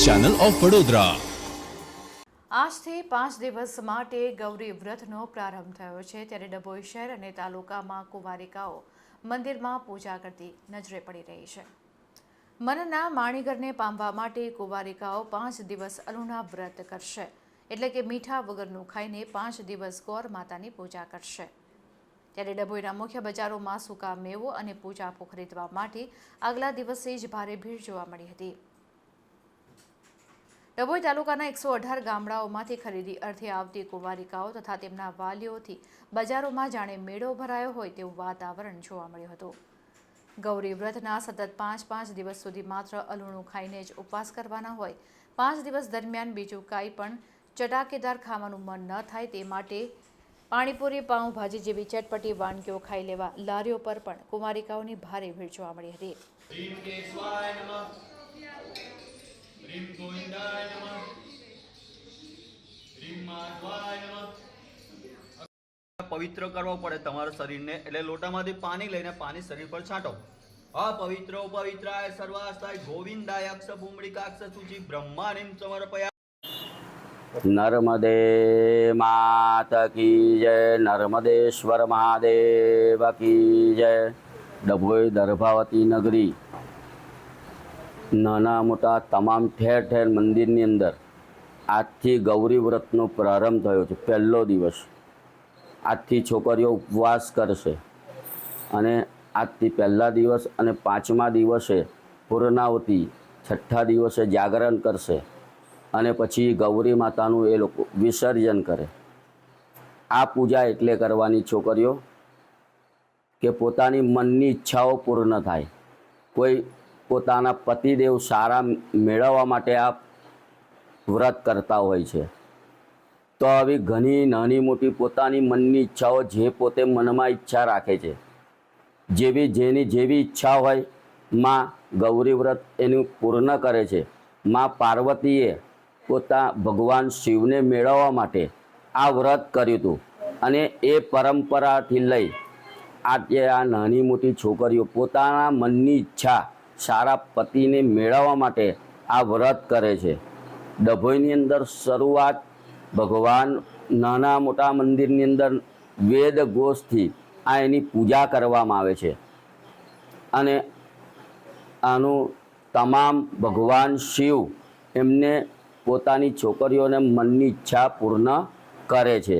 Channel of Vadodara. આજથી 5 દિવસ માટે ગૌરી વ્રતનો પ્રારંભ થયો છે, ત્યારે ડભોઈ શહેર અને તાલુકામાં કુંવારિકાઓ મંદિરમાં પૂજા કરતી નજરે પડી રહી છે। મનના માણીગરને પામવા માટે કુંવારિકાઓ 5 દિવસ અલુણા વ્રત કરશે, એટલે કે મીઠા વગરનું ખાઈને 5 દિવસ ગૌર માતાની પૂજા કરશે। ત્યારે ડભોઈના મુખ્ય બજારોમાં સૂકા મેવો અને પૂજા ખરીદવા માટે આગલા દિવસે જ ભારે ભીડ જોવા મળી હતી। ડભોઈ તાલુકાના 118 ગામડાઓમાંથી ખરીદી અર્થે આવતી કુંવારિકાઓ તથા તેમના વાલીઓથી બજારોમાં જાણે મેળો ભરાયો હોય તેવું વાતાવરણ જોવા મળ્યું હતું। ગૌરી વ્રતના સતત 5 દિવસ સુધી માત્ર અલુણું ખાઈને જ ઉપવાસ કરવાના હોય। 5 દિવસ દરમિયાન બીજું કાંઈ પણ ચટાકેદાર ખાવાનું મન ન થાય તે માટે પાણીપુરી, પાઉંભાજી જેવી ચટપટી વાનગીઓ ખાઈ લેવા લારીઓ પર પણ કુંવારિકાઓની ભારે ભીડ જોવા મળી હતી। પવિત્ર કરવો પડે તમારા શરીરને, એટલે લોટામાંથી પાણી લઈને પાણી શરીર પર છાંટો। અપવિત્રો પવિત્રાય સર્વાસ્તાય ગોવિંદાય અક્ષ ભૂમડિકાક્ષ શુચિ બ્રહ્માણીમ સમર્પયા। नर्मदे मात की जय, नर्मदेश्वर महादेव की जय। डभोई दर्भावती नगरी नाना मोटा तमाम ठेर ठेर मंदिરની અંદર આજથી ગૌરી વ્રતનો પ્રારંભ થયો છે। પહેલો દિવસ આજથી છોકરીઓ ઉપવાસ કરશે અને આજથી પહેલા દિવસ અને 5મા દિવસે પૂર્ણાવતી, 6ઠ્ઠા દિવસે જાગરણ કરશે અને પછી ગૌરી માતાનું એ લોકો વિસર્જન કરે। આ પૂજા એટલે કરવાની છોકરીઓ કે પોતાની મનની ઈચ્છાઓ પૂર્ણ થાય। કોઈ પોતાના પતિદેવ સારા મેળવવા માટે આ વ્રત કરતા હોય છે, તો આવી ઘણી નાની મોટી પોતાની મનની ઈચ્છાઓ જે પોતે મનમાં ઈચ્છા રાખે છે, જેની જેવી ઈચ્છા હોય માં ગૌરી વ્રત એનું પૂર્ણ કરે છે। માં પાર્વતીએ ભગવાન શિવને મેળવવા માટે આ વ્રત કર્યું હતું અને એ પરંપરાથી લઈ આજે આ નાની મોટી છોકરીઓ પોતાના મનની ઈચ્છા સારા પતિને મેળવવા માટે આ વ્રત કરે છે। ડભોઈની અંદર શરૂઆત ભગવાન નાના મોટા મંદિરની અંદર વેદ ઘોષથી આ એની પૂજા કરવામાં આવે છે અને આનું તમામ ભગવાન શિવ એમને પોતાની છોકરીઓને મનની ઈચ્છા પૂર્ણ કરે છે।